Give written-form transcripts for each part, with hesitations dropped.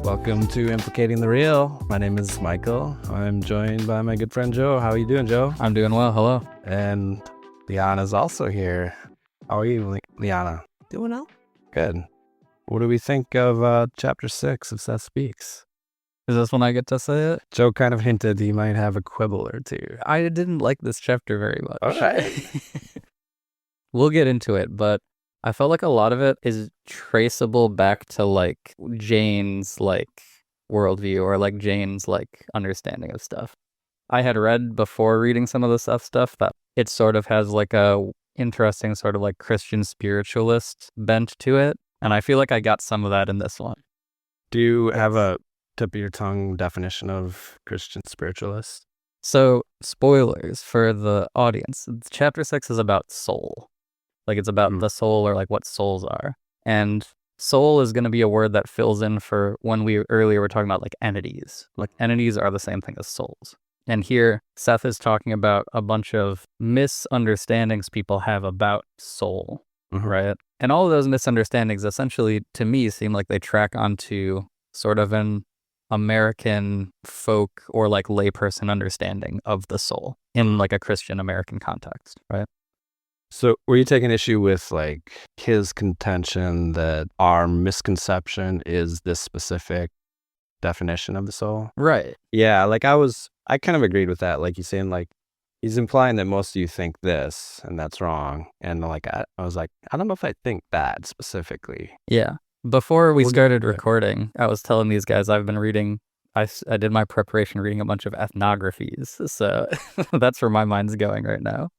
Welcome to Implicating the Real. My name is Michael. I'm joined by my good friend Joe. How are you doing, Joe? I'm doing well. Hello. And Liana's also here. How are you, Liana? Doing well. Good. What do we think of Chapter 6 of Seth Speaks? Is this when I get to say it? Joe kind of hinted he might have a quibble or two. I didn't like this chapter very much. All right. We'll get into it, but I felt like a lot of it is traceable back to like Jane's like worldview or like Jane's like understanding of stuff. I had read before reading some of the stuff that it sort of has like a interesting sort of like Christian spiritualist bent to it. And I feel like I got some of that in this one. Do you have a tip of your tongue definition of Christian spiritualist? So, spoilers for the audience. Chapter 6 is about soul. Like, it's about the soul or like what souls are. And soul is going to be a word that fills in for when we earlier were talking about like entities. Like, entities are the same thing as souls. And here, Seth is talking about a bunch of misunderstandings people have about soul, right? And all of those misunderstandings essentially, to me, seem like they track onto sort of an American folk or like layperson understanding of the soul in like a Christian American context, right? So were you taking issue with like his contention that our misconception is this specific definition of the soul? Right. Yeah, like I kind of agreed with that. Like he's saying like, he's implying that most of you think this and that's wrong. And like, I was like, I don't know if I think that specifically. Yeah. Before we started recording, I was telling these guys I've been reading, I did my preparation reading a bunch of ethnographies. So that's where my mind's going right now.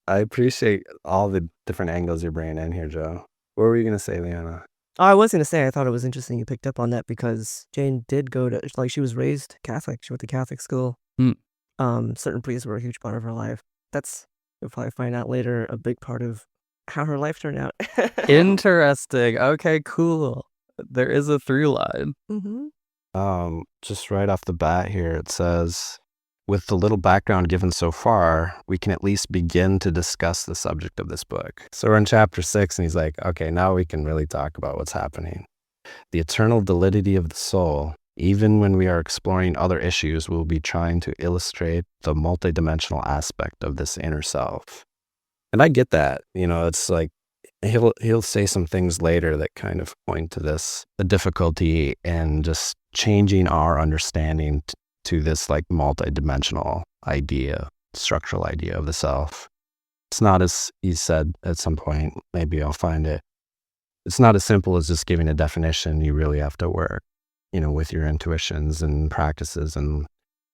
I appreciate all the different angles you're bringing in here, Joe. What were you going to say, Liana? Oh, I was going to say, I thought it was interesting you picked up on that because Jane did go to, like, she was raised Catholic. She went to Catholic school. Certain priests were a huge part of her life. You'll probably find out later, a big part of how her life turned out. Interesting. Okay, cool. There is a through line. Just right off the bat here, it says, with the little background given so far, we can at least begin to discuss the subject of this book. So we're in chapter 6, and he's like, okay, now we can really talk about what's happening. The eternal validity of the soul. Even when we are exploring other issues, we'll be trying to illustrate the multidimensional aspect of this inner self. And I get that. You know, it's like, he'll say some things later that kind of point to this, the difficulty in just changing our understanding to this like multidimensional idea, structural idea of the self. It's not, as he said at some point, maybe I'll find it. It's not as simple as just giving a definition. You really have to work, you know, with your intuitions and practices and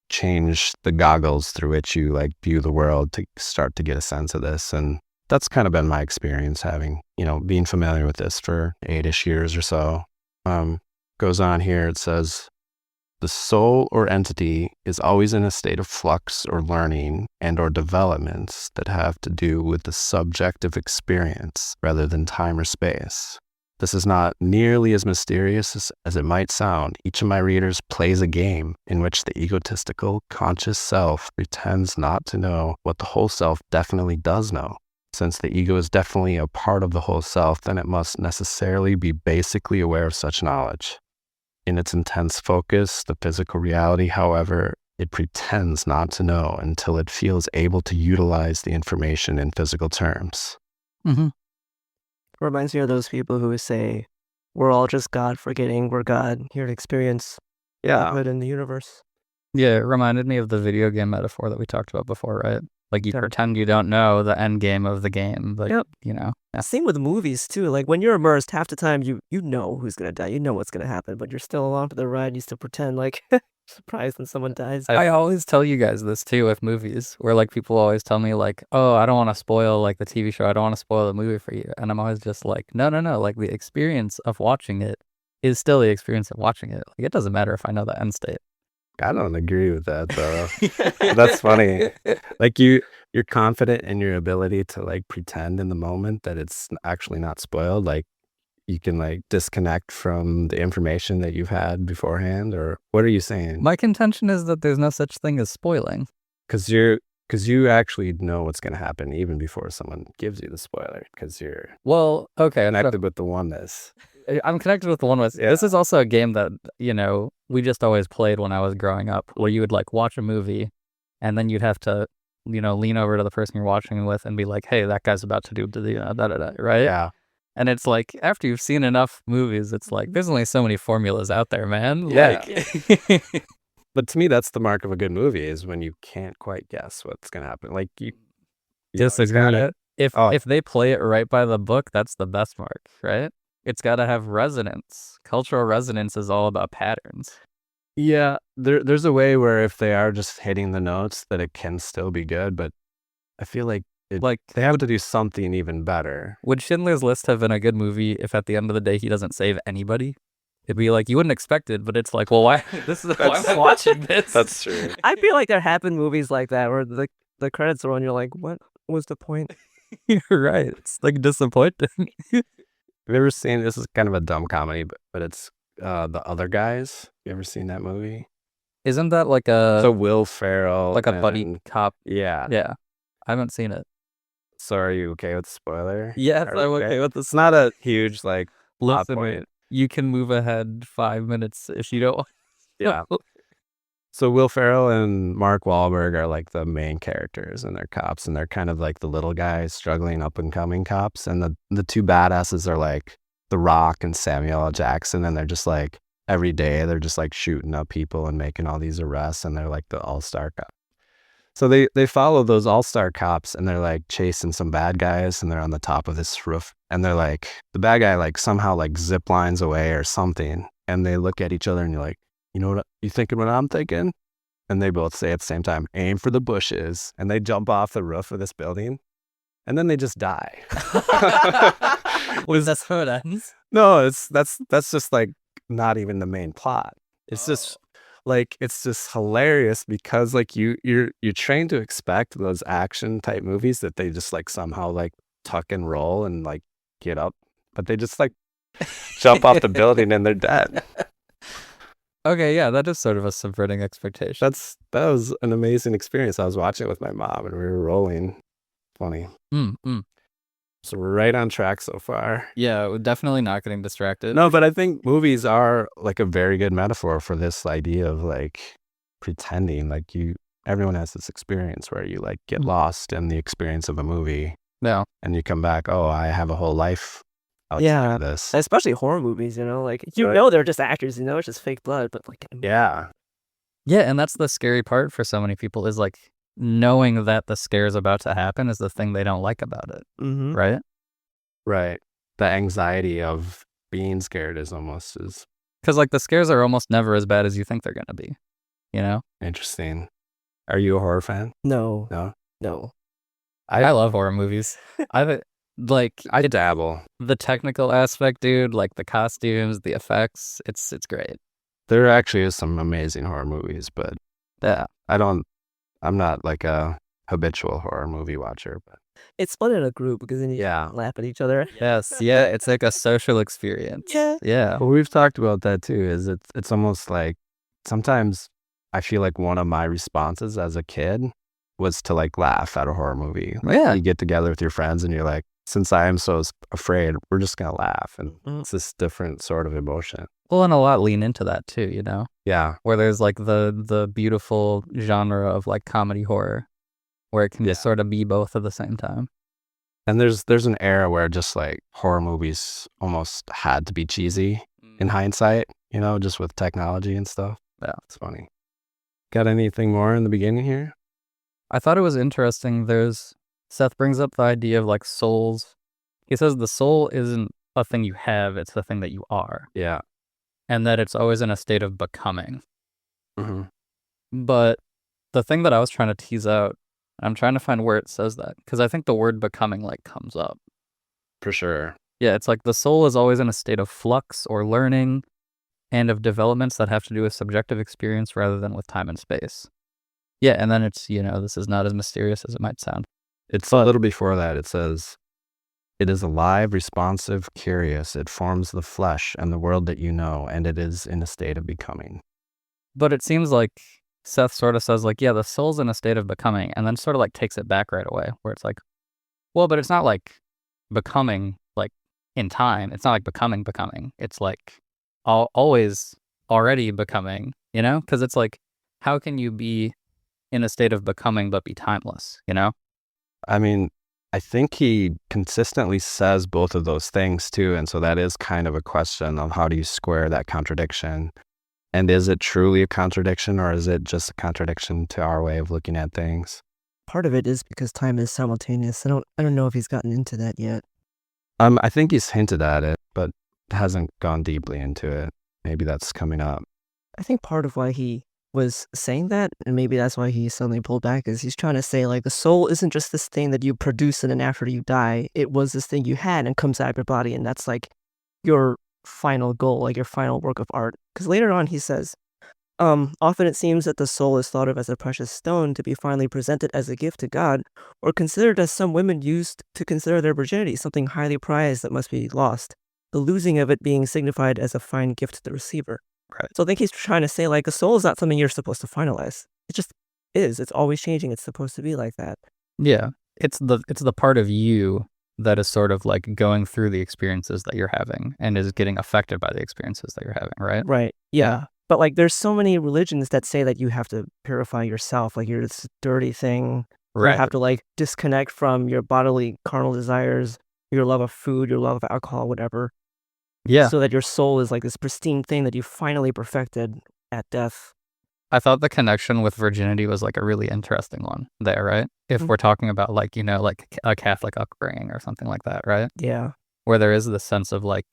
change the goggles through which you like view the world to start to get a sense of this. And that's kind of been my experience having, you know, being familiar with this for 8-ish years or so. Goes on here, it says, the soul or entity is always in a state of flux or learning and or developments that have to do with the subjective experience rather than time or space. This is not nearly as mysterious as it might sound. Each of my readers plays a game in which the egotistical, conscious self pretends not to know what the whole self definitely does know. Since the ego is definitely a part of the whole self, then it must necessarily be basically aware of such knowledge. In its intense focus, the physical reality, however, it pretends not to know until it feels able to utilize the information in physical terms. Reminds me of those people who say, we're all just God forgetting we're God, here to experience good in the universe. Yeah, it reminded me of the video game metaphor that we talked about before, right? Like you pretend you don't know the end game of the game, but you know. Yeah. Same with movies too. Like when you're immersed, half the time you know who's gonna die, you know what's gonna happen, but you're still along for the ride. You still pretend like surprised when someone dies. I always tell you guys this too with movies, where like people always tell me like, oh, I don't want to spoil like the TV show, I don't want to spoil the movie for you, and I'm always just like, no, like the experience of watching it is still the experience of watching it. Like it doesn't matter if I know the end state. I don't agree with that though. That's funny. Like you're confident in your ability to like pretend in the moment that it's actually not spoiled. Like you can like disconnect from the information that you've had beforehand, or what are you saying? My contention is that there's no such thing as spoiling. Because you actually know what's going to happen even before someone gives you the spoiler, because you're connected with the oneness. I'm connected with the one with. Yeah. This is also a game that, we just always played when I was growing up, where you would like watch a movie and then you'd have to, lean over to the person you're watching with and be like, hey, that guy's about to do da-da-da, right? Yeah. And it's like, after you've seen enough movies, it's like, there's only so many formulas out there, man. Yeah. Like, But to me, that's the mark of a good movie, is when you can't quite guess what's going to happen. Like, you just always gotta- if they play it right by the book, that's the best mark, right? It's got to have resonance. Cultural resonance is all about patterns. Yeah, there's a way where if they are just hitting the notes, that it can still be good, but I feel like they have to do something even better. Would Schindler's List have been a good movie if at the end of the day he doesn't save anybody? It'd be like, you wouldn't expect it, but it's like, well, why? Why am I watching this? That's true. I feel like there have been movies like that where the credits roll and you're like, what was the point? You're right. It's like disappointing. Have you ever seen, this is kind of a dumb comedy, but it's The Other Guys. You ever seen that movie? Isn't that like a So Will Ferrell. like a buddy cop? Yeah. Yeah. I haven't seen it. So are you okay with the spoiler? Yes, Are I'm we okay with this. It's not a huge plot Listen, point. you can move ahead 5 minutes if you don't want. Yeah. So Will Ferrell and Mark Wahlberg are like the main characters, and they're cops, and they're kind of like the little guys struggling up and coming cops. And the two badasses are like The Rock and Samuel L. Jackson, and they're just like every day they're just like shooting up people and making all these arrests, and they're like the all-star cops. So they follow those all-star cops, and they're like chasing some bad guys, and they're on the top of this roof, and they're like, the bad guy like somehow like zip lines away or something, and they look at each other and you're like, you know what, you thinking what I'm thinking? And they both say at the same time, aim for the bushes, and they jump off the roof of this building, and then they just die. Was that how it ends? No, that's just like not even the main plot. It's just like, it's just hilarious because like you're trained to expect those action type movies that they just like somehow like tuck and roll and like get up, but they just like jump off the building and they're dead. Okay, yeah, that is sort of a subverting expectation. That was an amazing experience. I was watching it with my mom and we were rolling. Funny. So we're right on track so far. Yeah, we're definitely not getting distracted. No, but I think movies are like a very good metaphor for this idea of like pretending. Like everyone has this experience where you like get lost in the experience of a movie. No. And you come back, oh, I have a whole life outside Yeah, of this. especially horror movies, like Right. they're just actors, it's just fake blood, but like Yeah. Yeah, and that's the scary part for so many people, is like knowing that the scare is about to happen is the thing they don't like about it, Mm-hmm. right? Right. The anxiety of being scared is almost as Because like the scares are almost never as bad as you think they're gonna be, interesting. Are you a horror fan? No, No. no. I love horror movies. I dabble. the technical aspect, dude, like the costumes, the effects, it's great. There actually is some amazing horror movies, but Yeah. I'm not like a habitual horror movie watcher, but It's fun in a group because then you yeah. laugh at each other. Yes, yeah, it's like a social experience. Yeah. Yeah. Well, we've talked about that too, is it's almost like sometimes I feel like one of my responses as a kid was to like laugh at a horror movie. Yeah. You get together with your friends and you're like, since I am so afraid, we're just going to laugh. And it's this different sort of emotion. Well, and a lot lean into that too, Yeah. where there's like the beautiful genre of like comedy horror, where it can just sort of be both at the same time. And there's an era where just like horror movies almost had to be cheesy in hindsight, just with technology and stuff. Yeah. It's funny. Got anything more in the beginning here? I thought it was interesting. Seth brings up the idea of like souls. He says the soul isn't a thing you have, it's the thing that you are. Yeah. And that it's always in a state of becoming. Mm-hmm. But the thing that I was trying to tease out, I'm trying to find where it says that, because I think the word becoming like comes up. For sure. Yeah, it's like the soul is always in a state of flux or learning and of developments that have to do with subjective experience rather than with time and space. Yeah, and then it's, this is not as mysterious as it might sound. It's a little before that. It says, it is alive, responsive, curious. It forms the flesh and the world that you know, and it is in a state of becoming. But it seems like Seth sort of says like, yeah, the soul's in a state of becoming, and then sort of like takes it back right away, where it's like, well, but it's not like becoming like in time. It's not like becoming. It's like always already becoming, you know? Because it's like, how can you be in a state of becoming but be timeless, you know? I mean, I think he consistently says both of those things too. And so that is kind of a question of how do you square that contradiction? And is it truly a contradiction, or is it just a contradiction to our way of looking at things? Part of it is because time is simultaneous. I don't know if he's gotten into that yet. I think he's hinted at it, but hasn't gone deeply into it. Maybe that's coming up. I think part of why he was saying that, and maybe that's why he suddenly pulled back, is he's trying to say, like, the soul isn't just this thing that you produce and then after you die, it was this thing you had and comes out of your body, and that's like your final goal, like your final work of art. Because later on he says, often it seems that the soul is thought of as a precious stone to be finally presented as a gift to God, or considered as some women used to consider their virginity, something highly prized that must be lost, the losing of it being signified as a fine gift to the receiver. Right. So I think he's trying to say, like, a soul is not something you're supposed to finalize. It just is. It's always changing. It's supposed to be like that. Yeah. It's the part of you that is sort of like going through the experiences that you're having and is getting affected by the experiences that you're having, right? Right. Yeah. But like, there's so many religions that say that you have to purify yourself. Like, you're this dirty thing. You have to like disconnect from your bodily carnal desires, your love of food, your love of alcohol, whatever. Yeah. So that your soul is like this pristine thing that you finally perfected at death. I thought the connection with virginity was like a really interesting one there, right? If we're talking about like, you know, like a Catholic upbringing or something like that, right? Yeah. Where there is this sense of like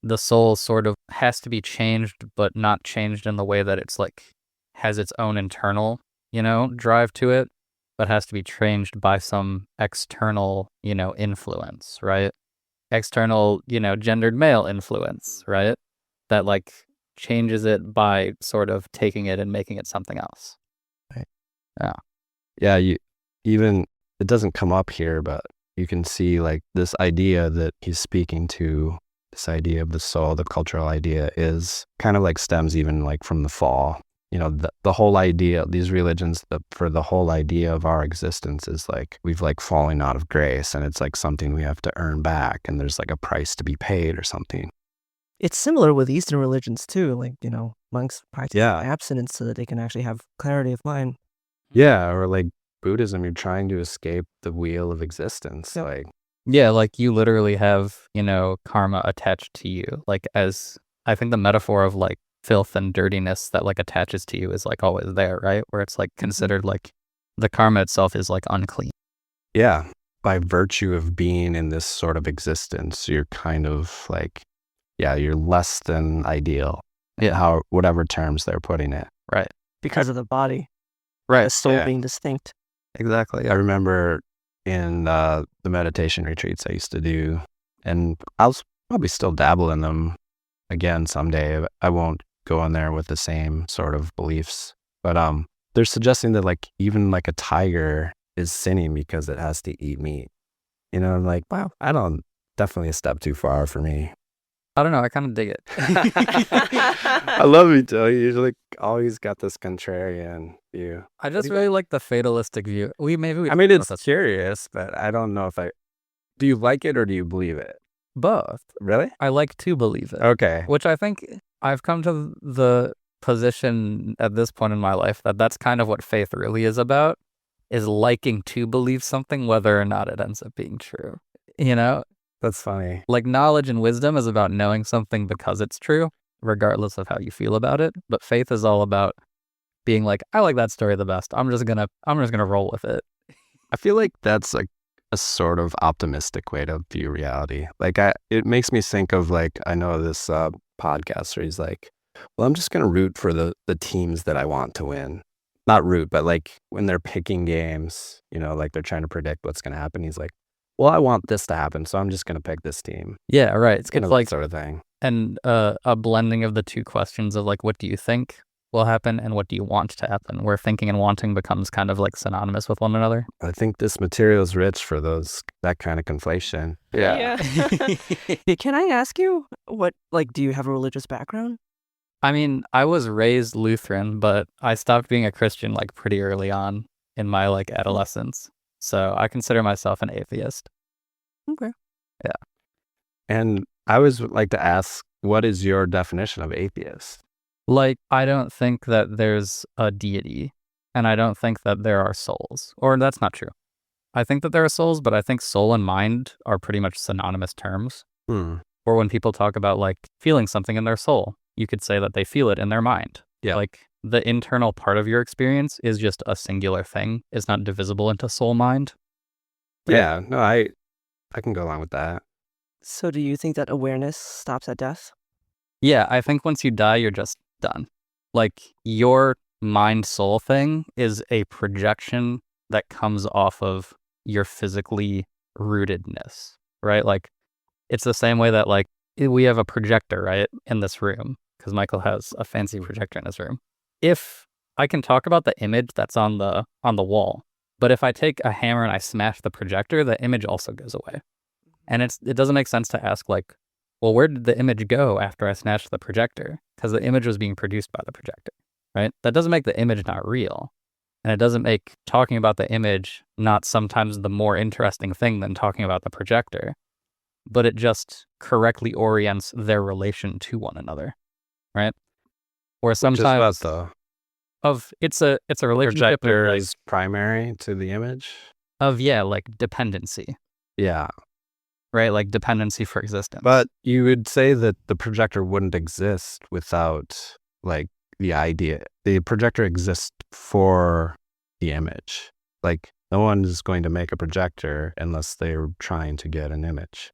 the soul sort of has to be changed, but not changed in the way that it's like has its own internal, you know, drive to it, but has to be changed by some external, you know, influence, right? External, you know, gendered male influence, right? That like changes it by sort of taking it and making it something else. Right. Yeah. Yeah, it doesn't come up here, but you can see like this idea that he's speaking to, this idea of the soul, the cultural idea, is kind of like stems even like from the fall. You know, the whole idea, these religions, for the whole idea of our existence is like we've like fallen out of grace, and it's like something we have to earn back, and there's like a price to be paid or something. It's similar with Eastern religions too. Like, you know, monks practice abstinence so that they can actually have clarity of mind. Yeah, or like Buddhism, you're trying to escape the wheel of existence. Yep. Like, yeah, like you literally have, you know, karma attached to you. Like, as I think the metaphor of like filth and dirtiness that like attaches to you is like always there, right? Where it's like considered like the karma itself is like unclean. Yeah, by virtue of being in this sort of existence, you're kind of like, yeah, you're less than ideal. Yeah. Whatever terms they're putting it. Right. Because of the body. Right. The soul being distinct. Exactly. I remember in the meditation retreats I used to do, and I'll probably still dabble in them again someday. I won't go in there with the same sort of beliefs, but they're suggesting that like even like a tiger is sinning because it has to eat meat. You know, I'm like, wow, definitely a step too far for me. I don't know. I kind of dig it. I love you, Joe. You usually always got this contrarian view. I just really like the fatalistic view. I mean, It's curious, but I don't know if do you like it or do you believe it? Both. Really? I like to believe it. Okay. Which I think I've come to the position at this point in my life that that's kind of what faith really is about, is liking to believe something whether or not it ends up being true. You know? That's funny. Like knowledge and wisdom is about knowing something because it's true, regardless of how you feel about it. But faith is all about being like, I like that story the best. I'm just gonna roll with it. I feel like that's like a sort of optimistic way to view reality. Like it makes me think of like, I know this podcaster, he's like, well, I'm just gonna root for the teams that I want to win. Not root, but like when they're picking games, you know, like they're trying to predict what's gonna happen. He's like, well, I want this to happen, so I'm just gonna pick this team. Yeah, right. It's kind of like sort of thing. And a blending of the two questions of like, what do you think will happen and what do you want to happen, where thinking and wanting becomes kind of like synonymous with one another. I think this material is rich for that kind of conflation. Yeah. Can I ask you do you have a religious background? I mean, I was raised Lutheran, but I stopped being a Christian like pretty early on in my like adolescence. So I consider myself an atheist. Okay. Yeah. And I always would like to ask, what is your definition of atheist? Like, I don't think that there's a deity, and I don't think that there are souls. Or that's not true. I think that there are souls, but I think soul and mind are pretty much synonymous terms. Or when people talk about like feeling something in their soul, you could say that they feel it in their mind. Yeah. Like the internal part of your experience is just a singular thing. It's not divisible into soul, mind. Yeah, no, I can go along with that. So do you think that awareness stops at death? Yeah, I think once you die, you're just done. Like your mind soul thing is a projection that comes off of your physically rootedness, right? Like it's the same way that like we have a projector, right, in this room, because Michael has a fancy projector in his room. If I can talk about the image that's on the wall, but if I take a hammer and I smash the projector, the image also goes away. And it doesn't make sense to ask like, well, where did the image go after I smashed the projector? Because the image was being produced by the projector, right? That doesn't make the image not real. And it doesn't make talking about the image not sometimes the more interesting thing than talking about the projector. But it just correctly orients their relation to one another, right? Or sometimes it's a relationship projector is primary to the image of like dependency. Yeah. Right, like dependency for existence. But you would say that the projector wouldn't exist without like the idea. The projector exists for the image. Like no one is going to make a projector unless they're trying to get an image.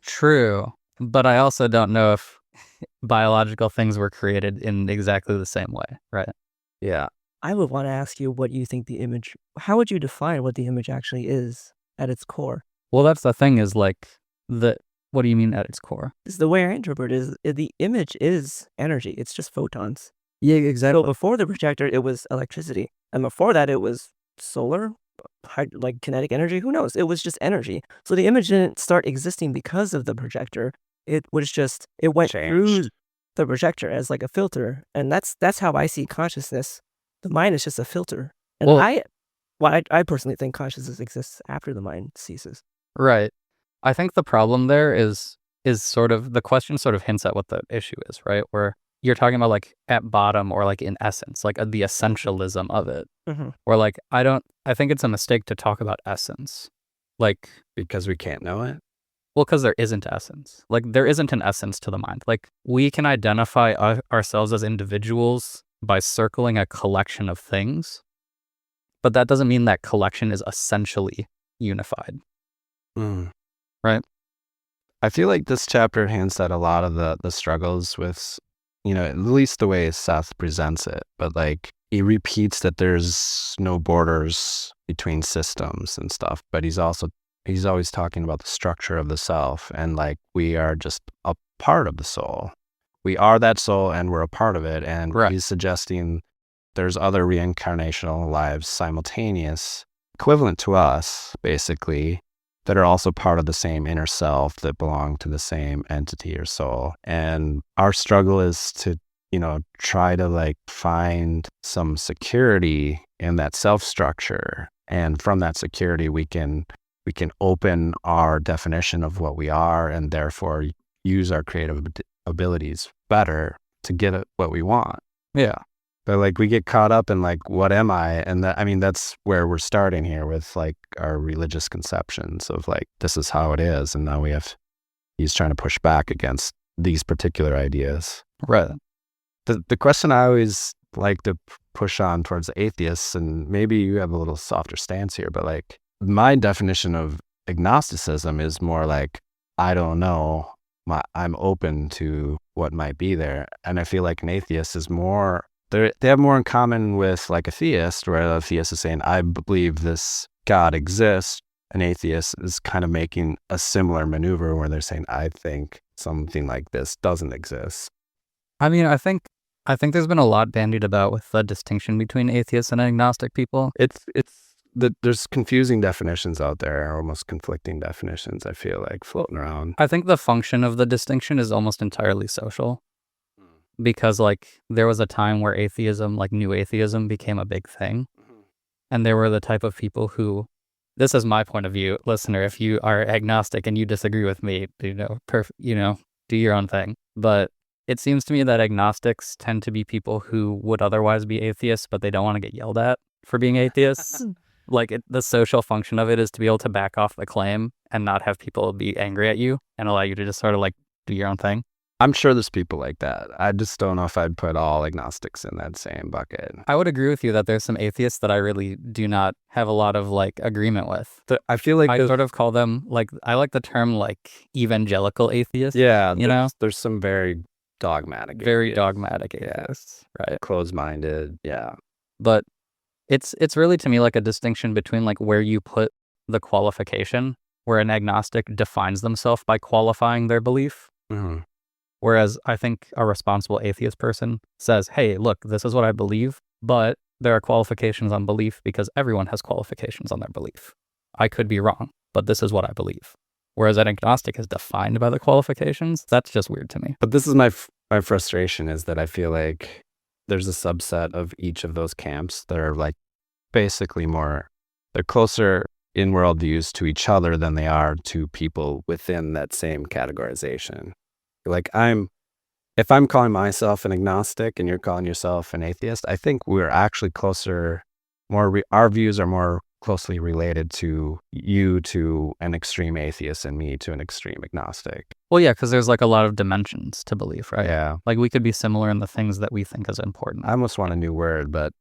True, but I also don't know if biological things were created in exactly the same way, right? Yeah. I would want to ask you what you think how would you define what the image actually is at its core? Well, that's the thing is like what do you mean at its core? It's the way I interpret it is the image is energy. It's just photons. Yeah, exactly. So before the projector, it was electricity. And before that, it was solar, like kinetic energy. Who knows? It was just energy. So the image didn't start existing because of the projector. It was just, it went through the projector as like a filter. And that's how I see consciousness. The mind is just a filter. And I personally think consciousness exists after the mind ceases. Right. I think the problem there is sort of, the question sort of hints at what the issue is, right? Where you're talking about like at bottom or like in essence, like the essentialism of it. Mm-hmm. Or like, I think it's a mistake to talk about essence. Like, because we can't know it? Well, because there isn't essence. Like there isn't an essence to the mind. Like we can identify ourselves as individuals by circling a collection of things, but that doesn't mean that collection is essentially unified. Right? I feel like this chapter hints at a lot of the struggles with, at least the way Seth presents it, but like he repeats that there's no borders between systems and stuff, but he's always talking about the structure of the self and like we are just a part of the soul. We are that soul and we're a part of it. And he's suggesting there's other reincarnational lives simultaneous, equivalent to us, basically, that are also part of the same inner self that belong to the same entity or soul. And our struggle is to, try to like find some security in that self structure. And from that security, we can open our definition of what we are and therefore use our creative abilities better to get at what we want. Yeah. But like we get caught up in like, what am I? And that's where we're starting here with like our religious conceptions of like, this is how it is. And now he's trying to push back against these particular ideas. Right. The question I always like to push on towards atheists, and maybe you have a little softer stance here, but like my definition of agnosticism is more like, I don't know, I'm open to what might be there. And I feel like an atheist is more, they have more in common with like a theist, where a theist is saying, I believe this God exists. An atheist is kind of making a similar maneuver where they're saying, I think something like this doesn't exist. I mean, I think there's been a lot bandied about with the distinction between atheists and agnostic people. There's confusing definitions out there, almost conflicting definitions, I feel like, floating around. I think the function of the distinction is almost entirely social. Because like there was a time where atheism, like new atheism, became a big thing. And there were the type of people who this is my point of view, listener. If you are agnostic and you disagree with me, do your own thing. But it seems to me that agnostics tend to be people who would otherwise be atheists, but they don't want to get yelled at for being atheists. The social function of it is to be able to back off the claim and not have people be angry at you and allow you to just sort of like do your own thing. I'm sure there's people like that. I just don't know if I'd put all agnostics in that same bucket. I would agree with you that there's some atheists that I really do not have a lot of like agreement with. I feel like I sort of call them like, I like the term like evangelical atheists. Yeah, you know, there's some very dogmatic atheists, right? Closed-minded, yeah. But it's really to me like a distinction between like where you put the qualification, where an agnostic defines themselves by qualifying their belief. Mm-hmm. Whereas I think a responsible atheist person says, hey, look, this is what I believe, but there are qualifications on belief because everyone has qualifications on their belief. I could be wrong, but this is what I believe. Whereas an agnostic is defined by the qualifications. That's just weird to me. But this is my frustration, is that I feel like there's a subset of each of those camps that are like basically they're closer in worldviews to each other than they are to people within that same categorization. Like if I'm calling myself an agnostic and you're calling yourself an atheist, I think we're actually closer, our views are more closely related to you to an extreme atheist and me to an extreme agnostic. Well, yeah, because there's like a lot of dimensions to belief, right? Yeah. Like we could be similar in the things that we think is important. I almost want a new word, but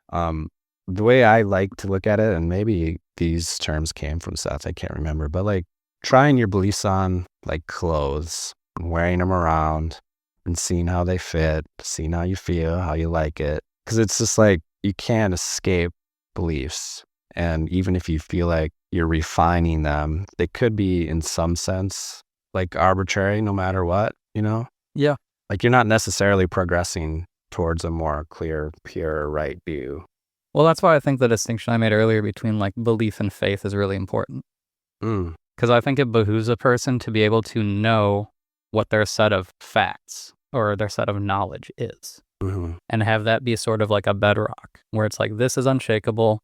the way I like to look at it, and maybe these terms came from Seth, I can't remember, but like trying your beliefs on like clothes, wearing them around and seeing how they fit, seeing how you feel, how you like it. Because it's just like you can't escape beliefs. And even if you feel like you're refining them, they could be in some sense like arbitrary no matter what, you know? Yeah. Like you're not necessarily progressing towards a more clear, pure, right view. Well, that's why I think the distinction I made earlier between like belief and faith is really important. Because I think it behooves a person to be able to know what their set of facts or their set of knowledge is. Mm-hmm. And have that be sort of like a bedrock where it's like, this is unshakable.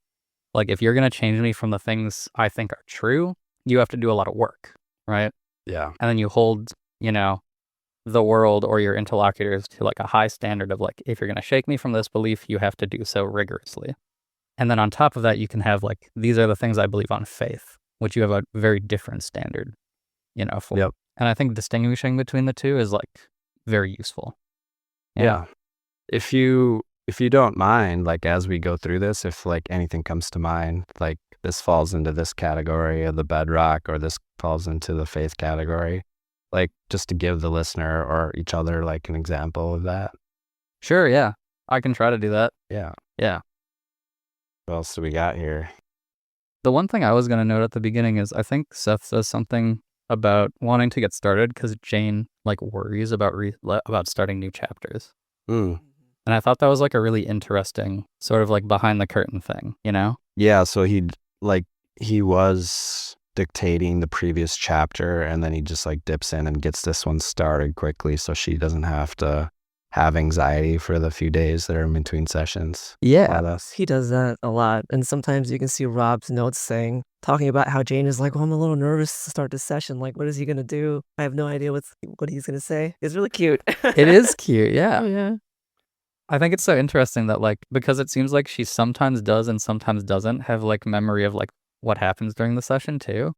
Like if you're going to change me from the things I think are true, you have to do a lot of work, right? Yeah. And then you hold, the world or your interlocutors to like a high standard of like, if you're going to shake me from this belief, you have to do so rigorously. And then on top of that, you can have like, these are the things I believe on faith, which you have a very different standard, for. Yep. And I think distinguishing between the two is like very useful. Yeah. If you don't mind, like as we go through this, if like anything comes to mind, like this falls into this category of the bedrock or this falls into the faith category, like just to give the listener or each other like an example of that. Sure, yeah. I can try to do that. Yeah. Yeah. What else do we got here? The one thing I was going to note at the beginning is I think Seth says something about wanting to get started because Jane like worries about starting new chapters. And I thought that was like a really interesting sort of like behind the curtain thing, Yeah, so he was dictating the previous chapter and then he just like dips in and gets this one started quickly so she doesn't have to have anxiety for the few days that are in between sessions. Yeah, he does that a lot. And sometimes you can see Rob's notes talking about how Jane is like, well, I'm a little nervous to start this session. Like, what is he going to do? I have no idea what he's going to say. It's really cute. It is cute, yeah. Oh, yeah. I think it's so interesting that like, because it seems like she sometimes does and sometimes doesn't have like memory of like what happens during the session too.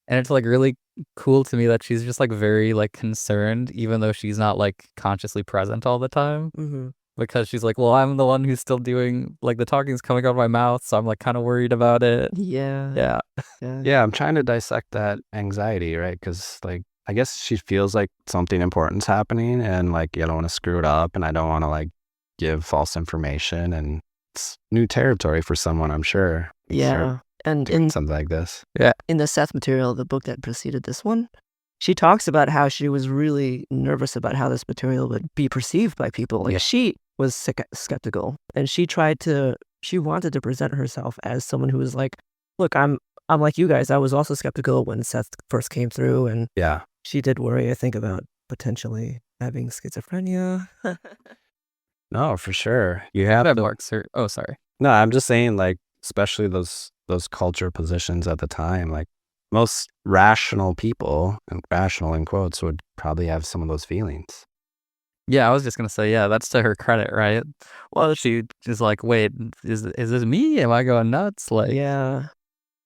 And it's like really cool to me that she's just like very like concerned, even though she's not like consciously present all the time. Mm-hmm. Because she's like, well, I'm the one who's still doing like the talking's coming out of my mouth. So I'm like kind of worried about it. Yeah. Yeah. I'm trying to dissect that anxiety, right? Because like, I guess she feels like something important's happening and like, I don't want to screw it up and I don't want to like give false information, and it's new territory for someone, I'm sure. Yeah. And in something like this. Yeah. In the Seth material, the book that preceded this one, she talks about how she was really nervous about how this material would be perceived by people. Like she was skeptical and she wanted to present herself as someone who was like, look, I'm like you guys. I was also skeptical when Seth first came through, and she did worry, I think, about potentially having schizophrenia. No, for sure. You have that to. works. Oh, sorry. No, I'm just saying, like, especially those culture positions at the time, like most rational people, and rational in quotes, would probably have some of those feelings. Yeah, I was just gonna say, yeah, that's to her credit, right? Well, she is like, wait, is this me? Am I going nuts? Like, Yeah.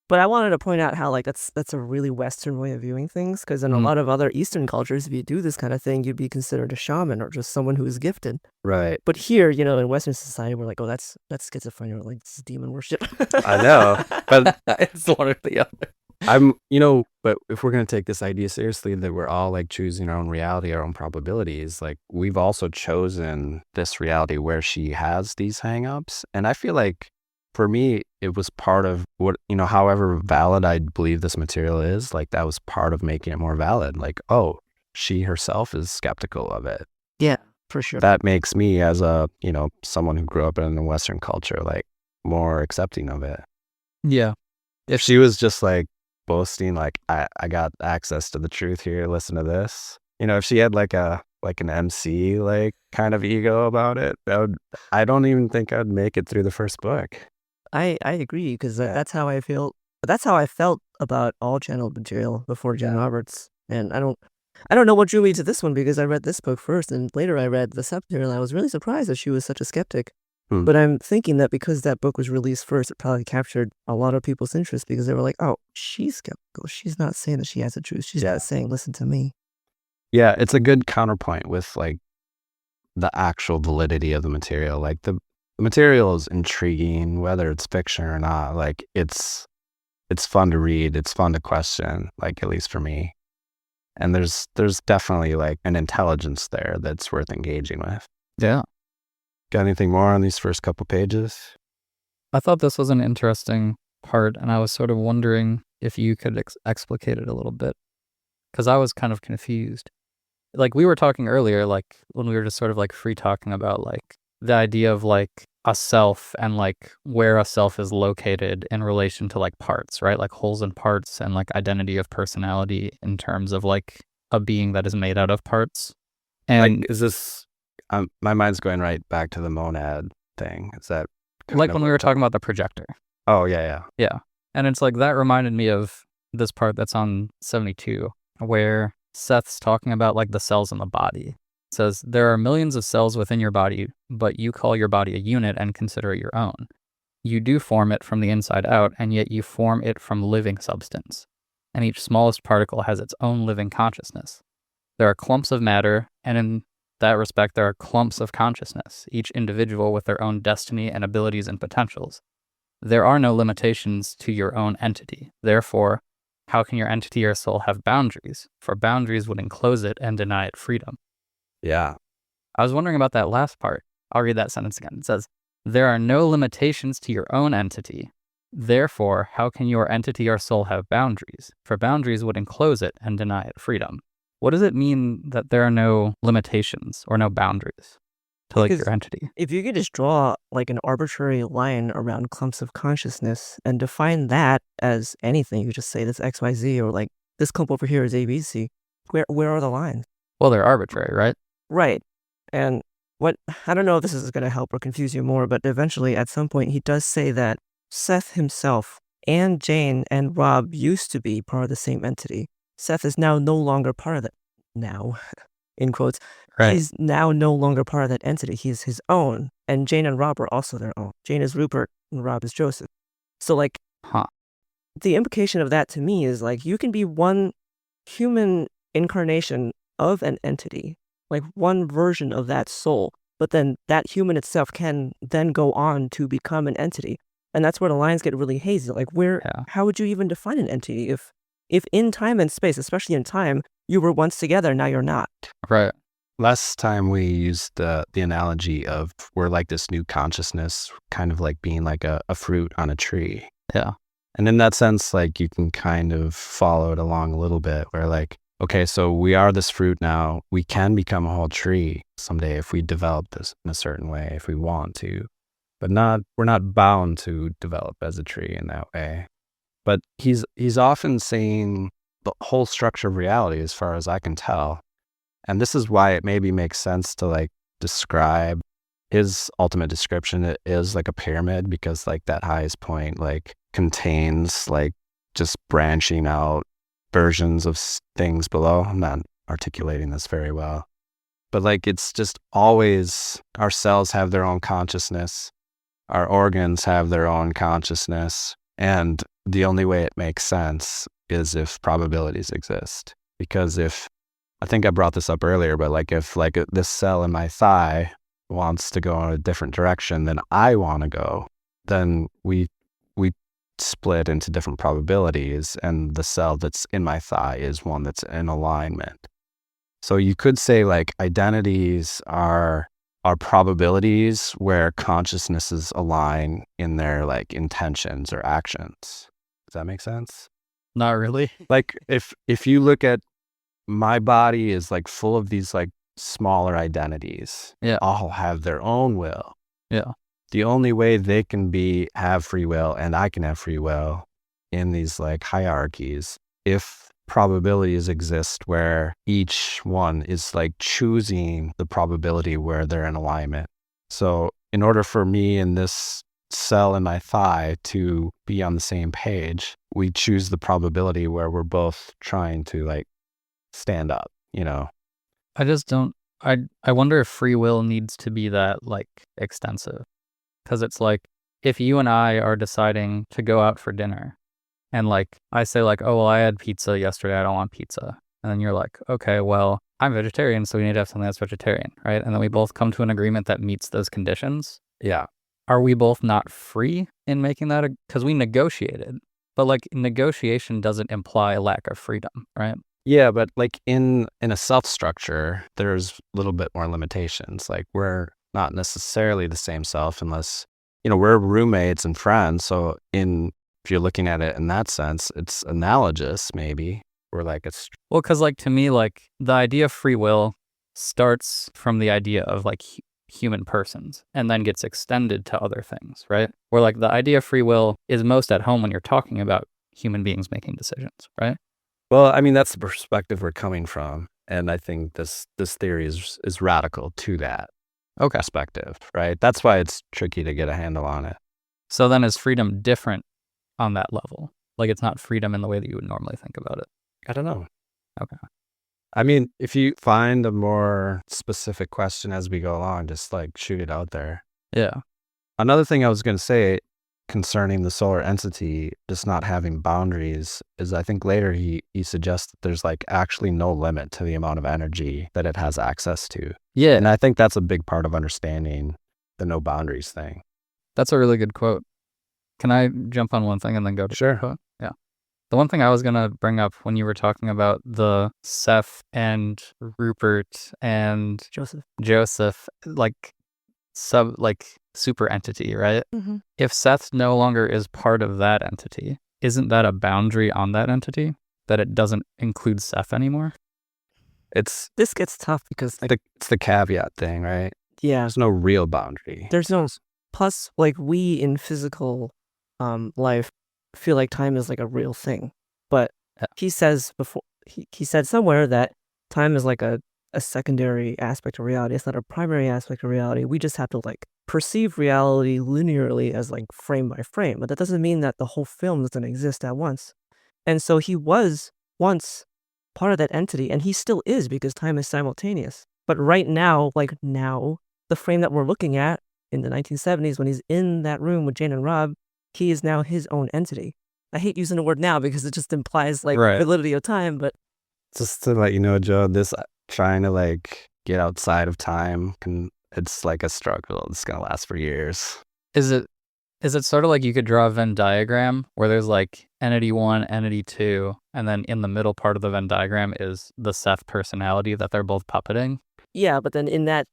But I wanted to point out how, like, that's a really Western way of viewing things, because in a lot of other Eastern cultures, if you do this kind of thing, you'd be considered a shaman or just someone who is gifted. Right. But here, in Western society, we're like, oh, that's schizophrenia, or like, this is demon worship. I know, but it's one or the other. but if we're going to take this idea seriously that we're all like choosing our own reality, our own probabilities, like we've also chosen this reality where she has these hangups. And I feel like for me, it was part of what, however valid I believe this material is, like that was part of making it more valid. Like, oh, she herself is skeptical of it. Yeah, for sure. That makes me, as a, someone who grew up in a Western culture, like more accepting of it. Yeah. If she was just like boasting, like, I got access to the truth here, listen to this. If she had like an MC like kind of ego about it, I don't even think I'd make it through the first book. I agree, because that's how I feel. That's how I felt about all channeled material before Jen Roberts. And I don't know what drew me to this one, because I read this book first, and later I read the Seth material. I was really surprised that she was such a skeptic. But I'm thinking that because that book was released first, it probably captured a lot of people's interest, because they were like, oh, she's skeptical. She's not saying that she has the truth. She's not saying, listen to me. Yeah, it's a good counterpoint with like the actual validity of the material. Like the material is intriguing, whether it's fiction or not. Like it's fun to read. It's fun to question, like at least for me. And there's definitely like an intelligence there that's worth engaging with. Yeah. Got anything more on these first couple pages? I thought this was an interesting part, and I was sort of wondering if you could explicate it a little bit, because I was kind of confused. Like we were talking earlier, like when we were just sort of like free talking about like the idea of like a self and like where a self is located in relation to like parts, right? Like wholes and parts, and like identity of personality in terms of like a being that is made out of parts. And like, is this... my mind's going right back to the monad thing. Is that like when we were talking about the projector? Oh, yeah. Yeah. And it's like that reminded me of this part that's on 72, where Seth's talking about like the cells in the body. It says, there are millions of cells within your body, but you call your body a unit and consider it your own. You do form it from the inside out, and yet you form it from living substance. And each smallest particle has its own living consciousness. There are clumps of matter, and in that respect, there are clumps of consciousness, each individual with their own destiny and abilities and potentials. There are no limitations to your own entity. Therefore, how can your entity or soul have boundaries? For boundaries would enclose it and deny it freedom. Yeah. I was wondering about that last part. I'll read that sentence again. It says, there are no limitations to your own entity. Therefore, how can your entity or soul have boundaries? For boundaries would enclose it and deny it freedom. What does it mean that there are no limitations or no boundaries to like your entity? If you could just draw like an arbitrary line around clumps of consciousness and define that as anything, you just say this XYZ, or like this clump over here is ABC. Where are the lines? Well, they're arbitrary, right? Right. And I don't know if this is going to help or confuse you more, but eventually at some point he does say that Seth himself and Jane and Rob used to be part of the same entity. Seth is now no longer part of that. Now, in quotes, Right. He's now no longer part of that entity. He's his own. And Jane and Rob are also their own. Jane is Rupert and Rob is Joseph. So like, the implication of that to me is like, you can be one human incarnation of an entity, like one version of that soul, but then that human itself can then go on to become an entity. And that's where the lines get really hazy. Like how would you even define an entity if in time and space, especially in time, you were once together, now you're not? Right. Last time we used the analogy of we're like this new consciousness, kind of like being like a fruit on a tree. Yeah. And in that sense, like you can kind of follow it along a little bit where like, okay, so we are this fruit now. We can become a whole tree someday if we develop this in a certain way, if we want to, but we're not bound to develop as a tree in that way. But he's often saying the whole structure of reality, as far as I can tell. And this is why it maybe makes sense to like describe his ultimate description it is like a pyramid, because like that highest point like contains like just branching out versions of things below. I'm not articulating this very well, but like it's just always, our cells have their own consciousness, our organs have their own consciousness, and the only way it makes sense is if probabilities exist. Because if, I think I brought this up earlier, but like if like this cell in my thigh wants to go in a different direction than I want to go, then we split into different probabilities, and the cell that's in my thigh is one that's in alignment. So you could say like identities are probabilities where consciousnesses align in their like intentions or actions. Does that make sense? Not really. Like if you look at my body is like full of these like smaller identities. Yeah. All have their own will. Yeah. The only way they can have free will and I can have free will in these like hierarchies, if probabilities exist where each one is like choosing the probability where they're in alignment. So in order for me and this cell in my thigh to be on the same page, we choose the probability where we're both trying to like stand up, you know? I just don't, I wonder if free will needs to be that like extensive. Because it's like, if you and I are deciding to go out for dinner, and like I say like, oh, well, I had pizza yesterday, I don't want pizza. And then you're like, okay, well, I'm vegetarian, so we need to have something that's vegetarian, right? And then we both come to an agreement that meets those conditions. Yeah. Are we both not free in making that? Because we negotiated. But like negotiation doesn't imply a lack of freedom, right? Yeah, but like in a self structure, there's a little bit more limitations. Like we're not necessarily the same self unless, you know, we're roommates and friends. So if you're looking at it in that sense, it's analogous maybe. We're like well, because like to me, like the idea of free will starts from the idea of like human persons and then gets extended to other things, right? Where like the idea of free will is most at home when you're talking about human beings making decisions, right? Well, I mean, that's the perspective we're coming from. And I think this theory is radical to that perspective, right? That's why it's tricky to get a handle on it. So then is freedom different on that level? Like it's not freedom in the way that you would normally think about it? I don't know. Okay. I mean, if you find a more specific question as we go along, just like shoot it out there. Yeah. Another thing I was going to say concerning the solar entity just not having boundaries is I think later he suggests that there's like actually no limit to the amount of energy that it has access to. Yeah. And I think that's a big part of understanding the no boundaries thing. That's a really good quote. Can I jump on one thing and then go to Sure. quote? Yeah. The one thing I was going to bring up when you were talking about the Seth and Rupert and Joseph, like super entity, right? Mm-hmm. If Seth no longer is part of that entity, isn't that a boundary on that entity that it doesn't include Seth anymore? This gets tough because like, it's the caveat thing, right? Yeah. There's no real boundary. There's no, plus like we in physical life feel like time is like a real thing. But he says before, he said somewhere that time is like a secondary aspect of reality. It's not a primary aspect of reality. We just have to like perceive reality linearly as like frame by frame. But that doesn't mean that the whole film doesn't exist at once. And so he was once part of that entity, and he still is because time is simultaneous. But right now, the frame that we're looking at in the 1970s when he's in that room with Jane and Rob, he is now his own entity. I hate using the word now because it just implies like validity of time, but just to let you know, Joe, this trying to like get outside of time it's like a struggle. It's gonna last for years. Is it sort of like you could draw a Venn diagram where there's like entity 1, entity 2, and then in the middle part of the Venn diagram is the Seth personality that they're both puppeting? Yeah, but then in that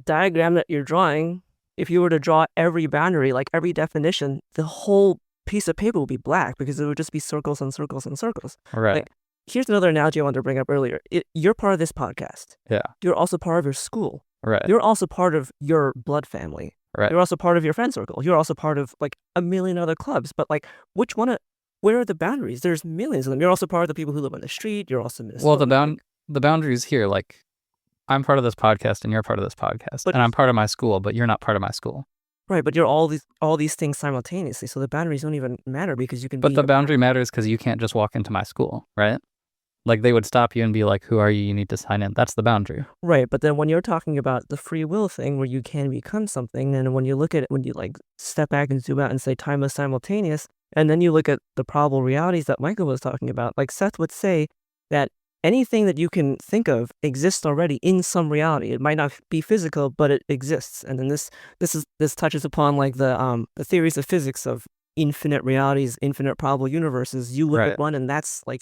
diagram that you're drawing, if you were to draw every boundary, like every definition, the whole piece of paper would be black because it would just be circles and circles and circles. Right. Like, here's another analogy I wanted to bring up earlier. You're part of this podcast. Yeah. You're also part of your school. Right. You're also part of your blood family. Right. You're also part of your friend circle. You're also part of like a million other clubs. But like, where are the boundaries? There's millions of them. You're also part of the people who live on the street. You're also the boundaries here, like I'm part of this podcast and you're part of this podcast, and I'm part of my school, but you're not part of my school. Right, but you're all these things simultaneously, so the boundaries don't even matter because you can. But the boundary matters because you can't just walk into my school, right? Like they would stop you and be like, "Who are you? You need to sign in." That's the boundary. Right, but then when you're talking about the free will thing, where you can become something, and when you look at it, when you like step back and zoom out and say time is simultaneous, and then you look at the probable realities that Michael was talking about, like Seth would say that anything that you can think of exists already in some reality. It might not be physical, but it exists. And then this touches upon like the theories of physics of infinite realities, infinite probable universes. You look at one, and that's like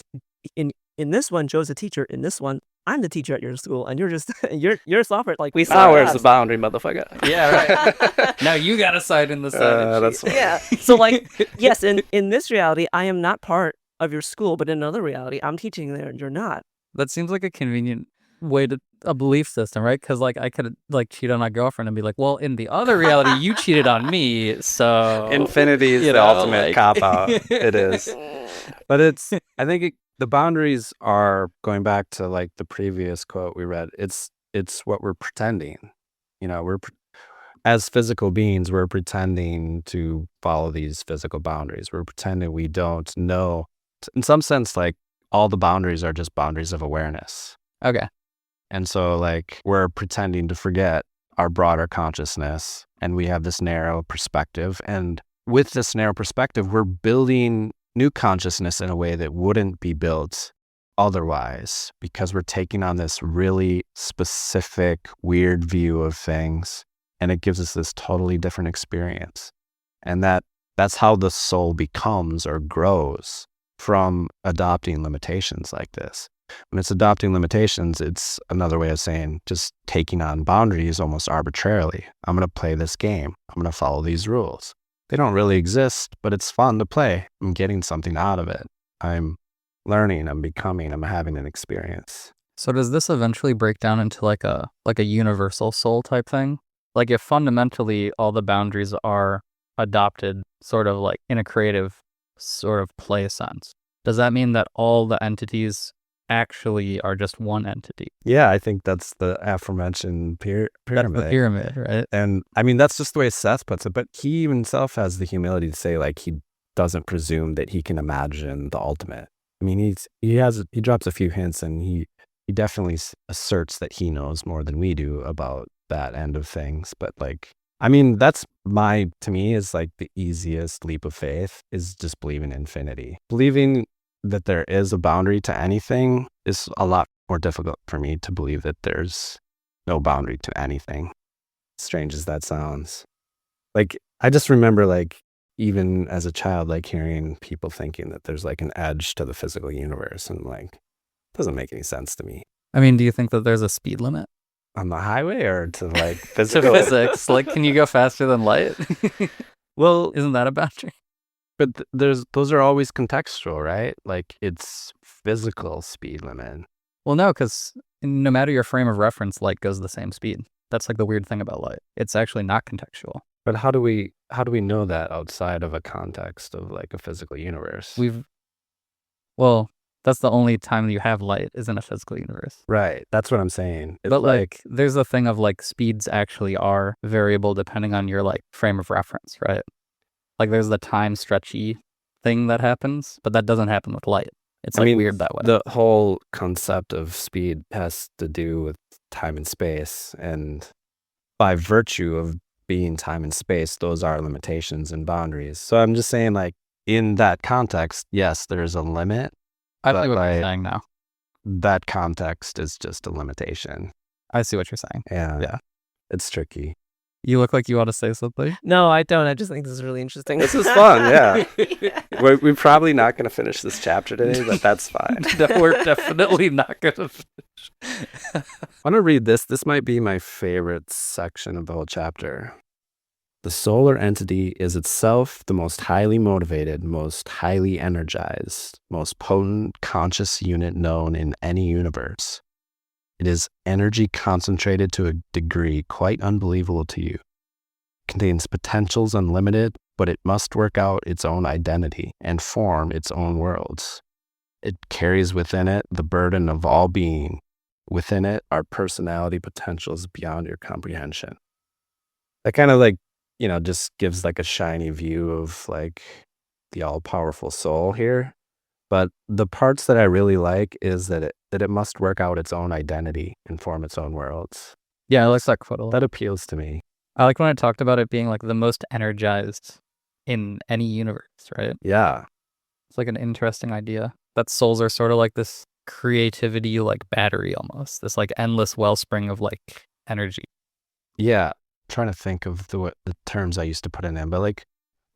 in this one, Joe's a teacher. In this one, I'm the teacher at your school, and you're just you're software. Like we saw. Where's the boundary, motherfucker? Yeah, right. Now you got to side in the side. That's yeah. So like, yes, in this reality, I am not part of your school, but in another reality, I'm teaching there, and you're not. That seems like a convenient way to a belief system, right? Because like I could like cheat on my girlfriend and be like, well, in the other reality, you cheated on me, so infinity is the ultimate cop out. It is, but it's. I think the boundaries are going back to like the previous quote we read. It's what we're pretending. You know, as physical beings, we're pretending to follow these physical boundaries. We're pretending we don't know. In some sense, like all the boundaries are just boundaries of awareness. Okay. And so like we're pretending to forget our broader consciousness, and we have this narrow perspective. And with this narrow perspective, we're building new consciousness in a way that wouldn't be built otherwise, because we're taking on this really specific, weird view of things, and it gives us this totally different experience. And that's how the soul becomes or grows from adopting limitations like this. When it's adopting limitations, it's another way of saying just taking on boundaries almost arbitrarily. I'm going to play this game. I'm going to follow these rules. They don't really exist, but it's fun to play. I'm getting something out of it. I'm learning, I'm becoming, I'm having an experience. So does this eventually break down into like a universal soul type thing? Like if fundamentally all the boundaries are adopted sort of like in a creative sort of play sense, does that mean that all the entities actually are just one entity? Yeah, I think that's the aforementioned pyramid. That's the pyramid, right? And I mean, that's just the way Seth puts it, but he himself has the humility to say like he doesn't presume that he can imagine the ultimate. I mean, he drops a few hints, and he definitely asserts that he knows more than we do about that end of things. But like, I mean, that's to me is like the easiest leap of faith is just believing in infinity. Believing that there is a boundary to anything is a lot more difficult for me to believe that there's no boundary to anything. Strange as that sounds. Like, I just remember like, even as a child, like hearing people thinking that there's like an edge to the physical universe, and like, it doesn't make any sense to me. I mean, do you think that there's a speed limit On the highway or to like to physical? physics? Like, can you go faster than light? Well, Isn't that a boundary? but those are always contextual, right? Like it's physical speed limit. Well, no, because no matter your frame of reference, light goes the same speed. That's like the weird thing about light. It's actually not contextual. But how do we know that outside of a context of like a physical universe? Well, that's the only time you have light is in a physical universe. Right. That's what I'm saying. It's But like, there's a thing of like speeds actually are variable depending on your like frame of reference, right? Like there's the time stretchy thing that happens, but that doesn't happen with light. It's like weird that way. The whole concept of speed has to do with time and space, and by virtue of being time and space, those are limitations and boundaries. So I'm just saying, like, in that context, yes, there's a limit. I see what you're saying now. That context is just a limitation. I see what you're saying. Yeah. It's tricky. You look like you want to say something. No, I don't. I just think this is really interesting. This is fun, yeah. We're probably not going to finish this chapter today, but that's fine. We're definitely not going to finish. I want to read this. This might be my favorite section of the whole chapter. The solar entity is itself the most highly motivated, most highly energized, most potent conscious unit known in any universe. It is energy concentrated to a degree quite unbelievable to you. It contains potentials unlimited, but it must work out its own identity and form its own worlds. It carries within it the burden of all being, Within it, our personality potentials beyond your comprehension. That kind of like, just gives like a shiny view of like the all-powerful soul here. But the parts that I really like is that it must work out its own identity and form its own worlds. Yeah, I like that quote a lot. That appeals to me. I like when I talked about it being like the most energized in any universe, right? Yeah. It's like an interesting idea that souls are sort of like this creativity, like battery almost, this like endless wellspring of like energy. Yeah. I'm trying to think of the terms I used to put in, but like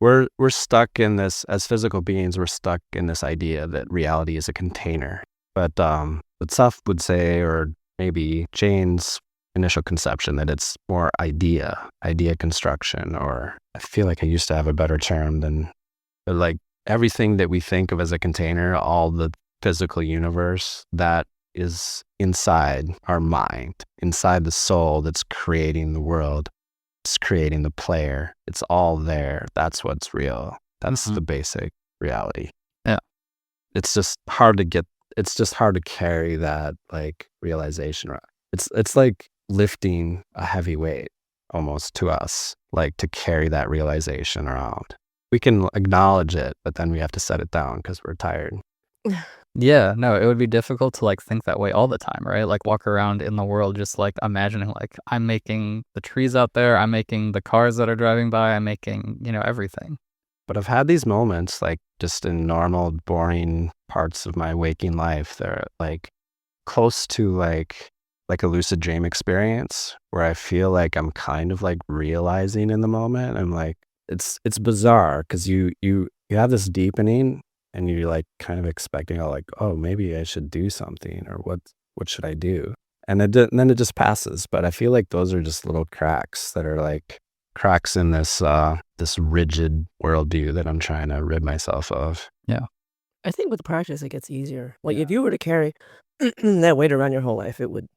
we're stuck in this, as physical beings, we're stuck in this idea that reality is a container. But Seth would say, or maybe Jane's initial conception, that it's more idea construction, or I feel like I used to have a better term than, but like everything that we think of as a container, all the physical universe, that is inside our mind, inside the soul that's creating the world. It's creating the player. It's all there. That's what's real. That's the basic reality. Yeah. It's just hard to carry that like realization. It's like lifting a heavy weight almost to us, like to carry that realization around. We can acknowledge it, but then we have to set it down because we're tired. Yeah, no, it would be difficult to like think that way all the time, right? Like walk around in the world just like imagining like I'm making the trees out there, I'm making the cars that are driving by, I'm making, everything. But I've had these moments like just in normal, boring parts of my waking life. They're like close to like a lucid dream experience where I feel like I'm kind of like realizing in the moment. I'm like, it's bizarre because you have this deepening and you're like kind of expecting, oh, maybe I should do something, or what should I do? And then it just passes. But I feel like those are just little cracks that are like cracks in this rigid worldview that I'm trying to rid myself of. Yeah. I think with practice, it gets easier. Like if you were to carry that weight around your whole life, it would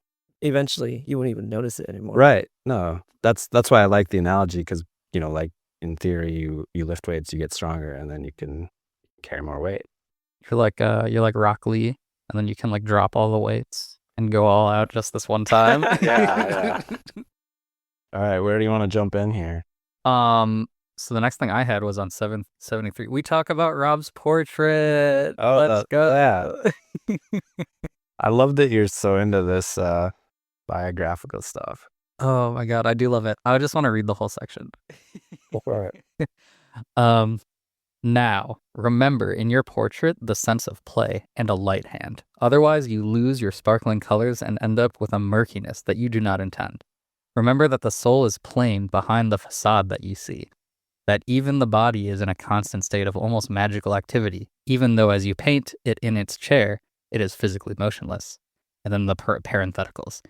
eventually, you wouldn't even notice it anymore. Right. No, that's why I like the analogy, because, like in theory, you lift weights, you get stronger, and then you can carry more weight. You're like Rock Lee, and then you can like drop all the weights and go all out just this one time. Yeah. All right, where do you want to jump in here? So the next thing I had was on 773. We talk about Rob's portrait. Oh, let's go. Yeah. I love that you're so into this biographical stuff. Oh my God, I do love it. I just want to read the whole section. Go for it. Now, remember in your portrait the sense of play and a light hand. Otherwise, you lose your sparkling colors and end up with a murkiness that you do not intend. Remember that the soul is plain behind the facade that you see. That even the body is in a constant state of almost magical activity, even though as you paint it in its chair, it is physically motionless. And then the parentheticals.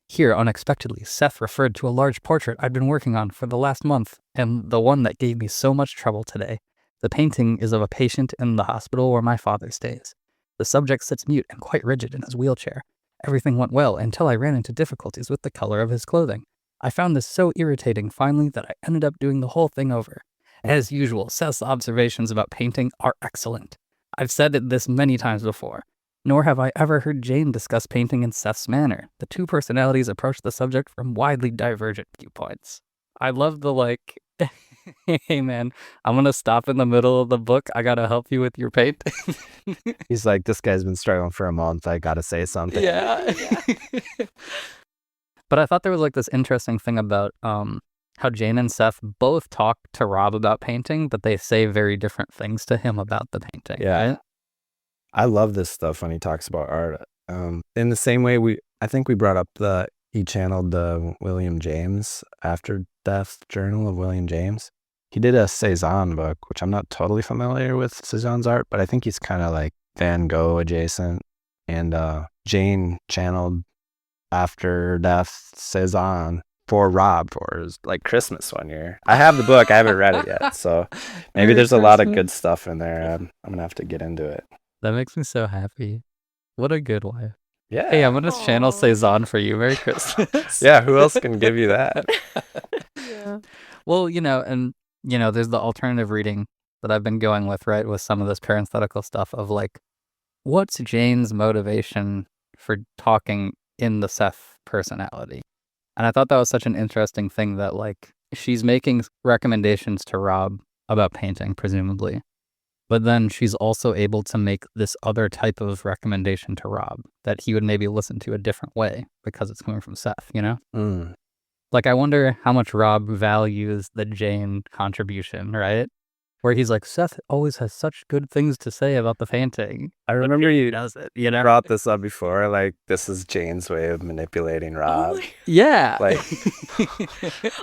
Here, unexpectedly, Seth referred to a large portrait I'd been working on for the last month, and the one that gave me so much trouble today. The painting is of a patient in the hospital where my father stays. The subject sits mute and quite rigid in his wheelchair. Everything went well until I ran into difficulties with the color of his clothing. I found this so irritating finally that I ended up doing the whole thing over. As usual, Seth's observations about painting are excellent. I've said this many times before. Nor have I ever heard Jane discuss painting in Seth's manner. The two personalities approach the subject from widely divergent viewpoints. I love the like, hey man, I'm going to stop in the middle of the book. I got to help you with your paint. He's like, this guy's been struggling for a month. I got to say something. Yeah. But I thought there was like this interesting thing about how Jane and Seth both talk to Rob about painting, but they say very different things to him about the painting. Yeah. Right? I love this stuff when he talks about art. In the same way, I think we brought up he channeled the William James After Death Journal of William James. He did a Cezanne book, which I'm not totally familiar with Cezanne's art, but I think he's kind of like Van Gogh adjacent. And Jane channeled After Death Cezanne for Rob for his like Christmas one year. I have the book. I haven't read it yet, so maybe Merry there's a lot of Christmas. good stuff in there. I'm gonna have to get into it. That makes me so happy. What a good wife. Yeah. Hey, I'm going to channel Cezanne for you. Merry Christmas. Yeah, who else can give you that? Yeah. Well, there's the alternative reading that I've been going with, right, with some of this parenthetical stuff of like, what's Jane's motivation for talking in the Seth personality. And I thought that was such an interesting thing that, like, she's making recommendations to Rob about painting, presumably. But then she's also able to make this other type of recommendation to Rob that he would maybe listen to a different way because it's coming from Seth, you know? Mm. Like, I wonder how much Rob values the Jane contribution, right? Where he's like, Seth always has such good things to say about the painting. I remember you Does it, you know? brought this up before. Like, this is Jane's way of manipulating Rob. Yeah. Like,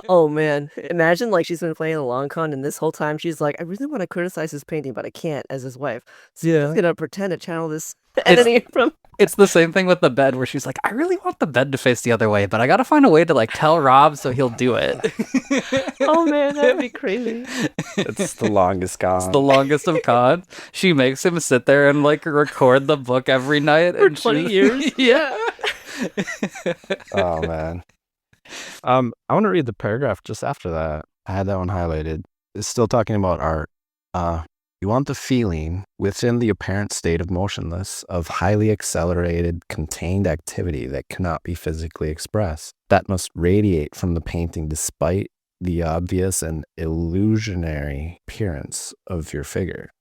Oh man, imagine like she's been playing the long con, and this whole time she's like, I really want to criticize his painting, but I can't as his wife. So Yeah. she's gonna pretend to channel this enemy from. It's the same thing with the bed where she's like, I really want the bed to face the other way, but I gotta find a way to like tell Rob so he'll do it. Oh man, that'd be crazy. it's the longest con. It's the longest of cons. She makes him sit there and like record the book every night For and 20 years? Yeah. Oh man. I want to read the paragraph just after that. I had that one highlighted. It's still talking about art. You want the feeling within the apparent state of motionless of highly accelerated, contained activity that cannot be physically expressed, that must radiate from the painting despite the obvious and illusionary appearance of your figure.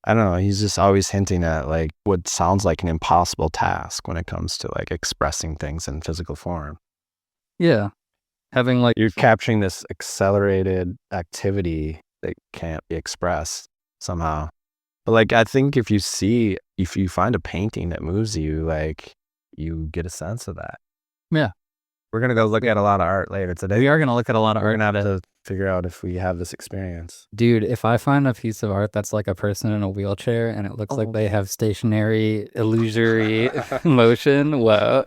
I don't know. He's just always hinting at like what sounds like an impossible task when it comes to like expressing things in physical form. Yeah. Having like You're capturing this accelerated activity that can't be expressed somehow. But like, I think if you find a painting that moves you, like you get a sense of that. Yeah. We're going to go look at a lot of art later today. We are going to look at a lot of We're art. going to have to figure out if we have this experience. Dude, if I find a piece of art that's like a person in a wheelchair and it looks like they have stationary, illusory motion, whoa.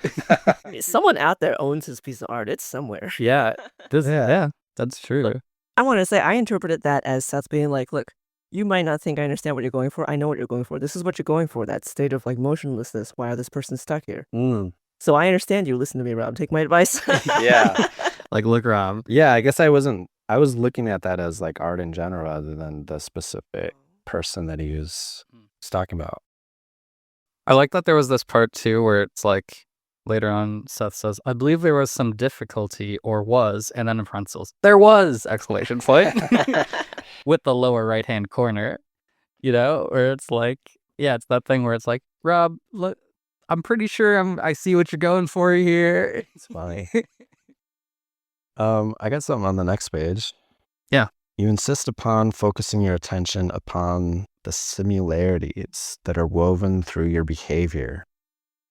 Someone out there owns this piece of art. It's somewhere. Yeah. Yeah, that's true. I want to say I interpreted that as Seth being like, look, you might not think I understand what you're going for. I know what you're going for. This is what you're going for, that state of like motionlessness while this person's stuck here. So I understand you. Listen to me, Rob. Take my advice. Yeah. Like, look, Rob. Yeah, I guess I was looking at that as like art in general rather than the specific person that he was talking about. I like that there was this part too where it's like later on Seth says, I believe there was some difficulty or was, and then in parentheses, there was, exclamation point, with the lower right-hand corner, you know, where it's like, yeah, it's that thing where it's like, Rob, look, I'm pretty sure I see what you're going for here. It's funny. I got something on the next page. Yeah. You insist upon focusing your attention upon the similarities that are woven through your behavior.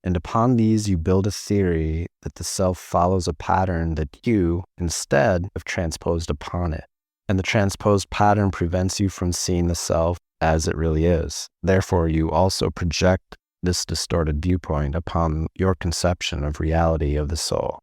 And upon these, you build a theory that the self follows a pattern that you, instead, have transposed upon it. And the transposed pattern prevents you from seeing the self as it really is. Therefore, you also project this distorted viewpoint upon your conception of reality of the soul.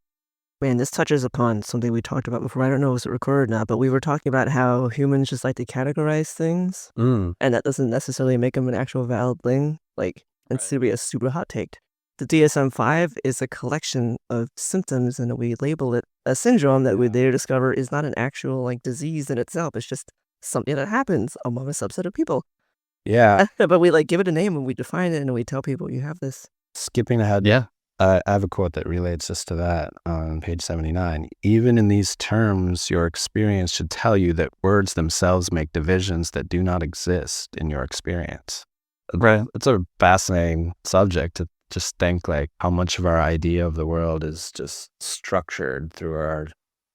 Man, this touches upon something we talked about before. I don't know if it's recorded or not, but we were talking about how humans just like to categorize things, and that doesn't necessarily make them an actual valid thing. Like, it's to be a super hot take. The DSM-5 is a collection of symptoms, and we label it a syndrome that we later discover is not an actual like disease in itself. It's just something that happens among a subset of people. Yeah. But we like give it a name and we define it and we tell people you have this. Skipping ahead. Yeah. I have a quote that relates just to that on page 79. Even in these terms, your experience should tell you that words themselves make divisions that do not exist in your experience. Right. It's a fascinating subject to just think like how much of our idea of the world is just structured through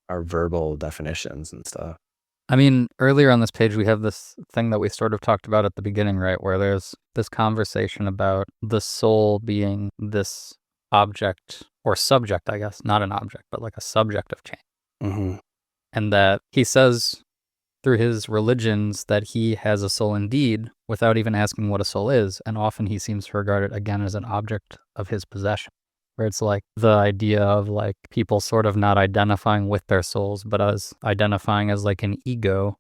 our verbal definitions and stuff. I mean, earlier on this page, we have this thing that we sort of talked about at the beginning, right? Where there's this conversation about the soul being this object or subject, I guess, not an object, but like a subject of change. Mm-hmm. And that he says through his religions that he has a soul indeed without even asking what a soul is. And often he seems to regard it again as an object of his possession, where it's like the idea of like people sort of not identifying with their souls, but as identifying as like an ego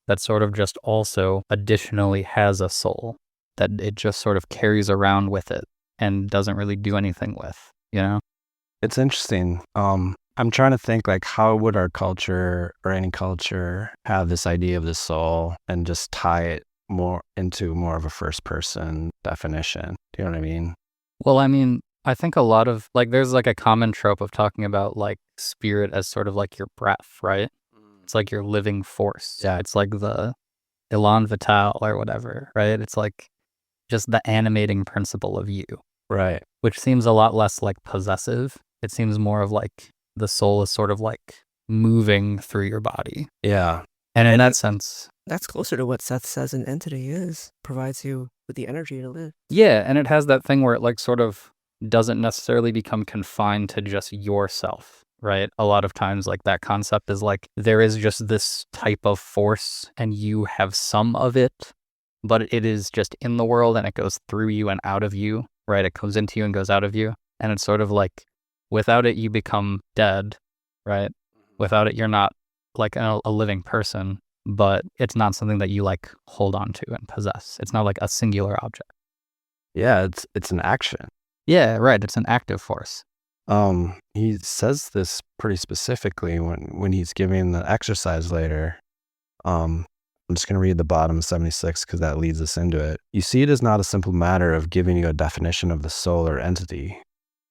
that sort of just also additionally has a soul that it just sort of carries around with it and doesn't really do anything with, you know? It's interesting. I'm trying to think like how would our culture or any culture have this idea of the soul and just tie it more into more of a first person definition. Do you know what I mean? Well, I mean, I think a lot of, like, there's like a common trope of talking about like spirit as sort of like your breath, right? It's like your living force. Yeah. It's like the elan vital or whatever, right? It's like just the animating principle of you, Right. which seems a lot less like possessive. It seems more of like the soul is sort of like moving through your body. Yeah. And in that sense, That's closer to what Seth says an entity is. Provides you with the energy to live. yeah, and it has that thing where it like sort of doesn't necessarily become confined to just yourself, right? A lot of times like that concept is like there is just this type of force and you have some of it, but it is just in the world and it goes through you and out of you, right? It comes into you and goes out of you. And it's sort of like without it, you become dead, right? Without it, you're not like a living person, but it's not something that you like hold on to and possess. It's not like a singular object. Yeah, it's an action. Yeah, right. It's an active force. He says this pretty specifically when he's giving the exercise later. I'm just going to read the bottom 76 because that leads us into it. You see, it is not a simple matter of giving you a definition of the soul or entity,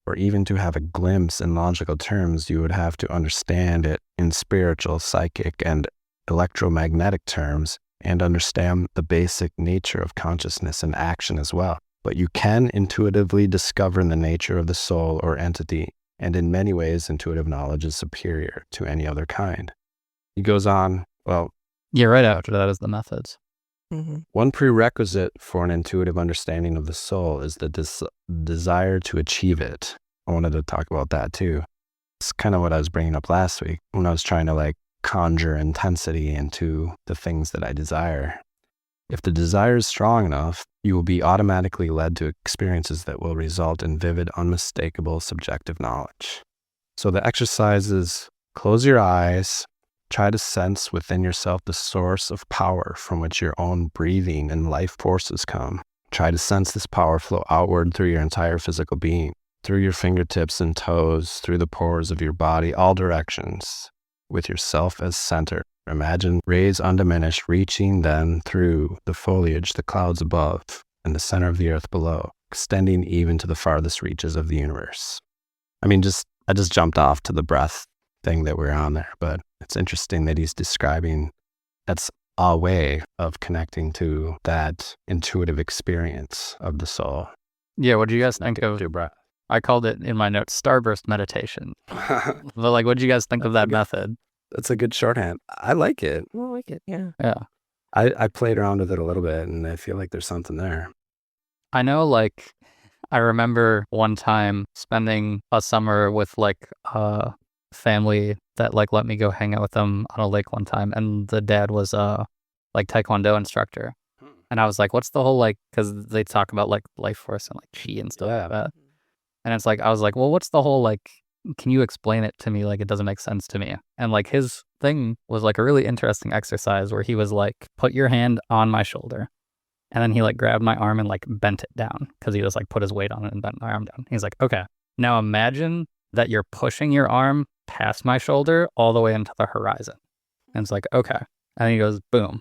or even to have a glimpse in logical terms. You would have to understand it in spiritual, psychic, and electromagnetic terms, and understand the basic nature of consciousness and action as well. But you can intuitively discover the nature of the soul or entity, and in many ways, intuitive knowledge is superior to any other kind. He goes on, well, yeah, right after that is the methods. One prerequisite for an intuitive understanding of the soul is the desire to achieve it. I wanted to talk about that too. It's kind of what I was bringing up last week when I was trying to like conjure intensity into the things that I desire. If the desire is strong enough, you will be automatically led to experiences that will result in vivid, unmistakable subjective knowledge. So the exercise is close your eyes, try to sense within yourself the source of power from which your own breathing and life forces come. Try to sense this power flow outward through your entire physical being, through your fingertips and toes, through the pores of your body, all directions, with yourself as center. Imagine rays undiminished reaching then through the foliage, the clouds above, and the center of the earth below, extending even to the farthest reaches of the universe. I mean, I just jumped off to the breath thing that we're on there, but it's interesting that he's describing that's a way of connecting to that intuitive experience of the soul. Yeah, what do you guys think of your breath? I called it in my notes starburst meditation. But like, what do you guys think of that method? That's a good shorthand. I like it. I like it, yeah. Yeah. I played around with it a little bit and I feel like there's something there. I know, like, I remember one time spending a summer with like a family that like let me go hang out with them on a lake one time, and the dad was like Taekwondo instructor. And I was like, what's the whole like, because they talk about like life force and like chi and stuff like that. And it's like, I was like, well, what's the whole like, can you explain it to me? Like, it doesn't make sense to me. And like his thing was like a really interesting exercise where he was like, put your hand on my shoulder. And then he like grabbed my arm and like bent it down because he just like put his weight on it and bent my arm down. He's like, okay, now imagine that you're pushing your arm past my shoulder all the way into the horizon. And it's like, okay. And he goes, boom.